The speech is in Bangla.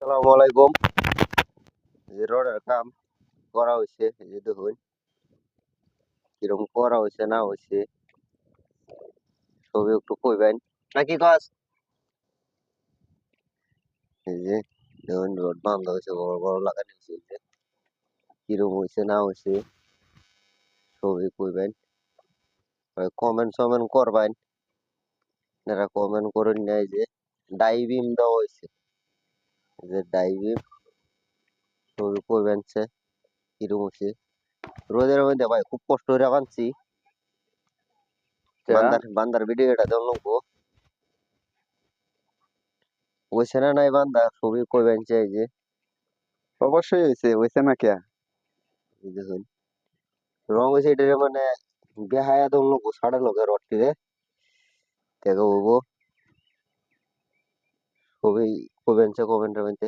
আসসালামু আলাইকুম। যে রোডের কাম করা হইছে, এই যে দেখুন কিরকম করা হইছে না হইছে, ছবি একটু কইবেন নাকি কাজ। এই যে দেখুন রোড বান্ধা হয়েছে, বড় বড় লাগানো হয়েছে। এই যে কিরকম হইছে না হইছে ছবি কইবেন, কমেন্ট সমেন্ট করবেন। যারা কমেন্ট করেন নাই যে ডাই বিম দেওয়া হয়েছে, এই যে ডাই বিম ছবি কইবেন সে কিরকম হইছে। রোদের মধ্যে ভাই খুব কষ্ট করে বানছি, বান্দার বান্দার ভিডিওটা দেওয়া লাগবো। হইছে না নাই বান্দা ছবি কইবেন চাই যে অবশ্যই হয়েছে, হয়েছে না কে? এই দেখুন রং হয়েছে এটা মানে বেহায়া দল লোক সাড়ে লোকের রটটিরে দেখে বলবো ছবি কইবেন সে কমেন্টের মধ্যে।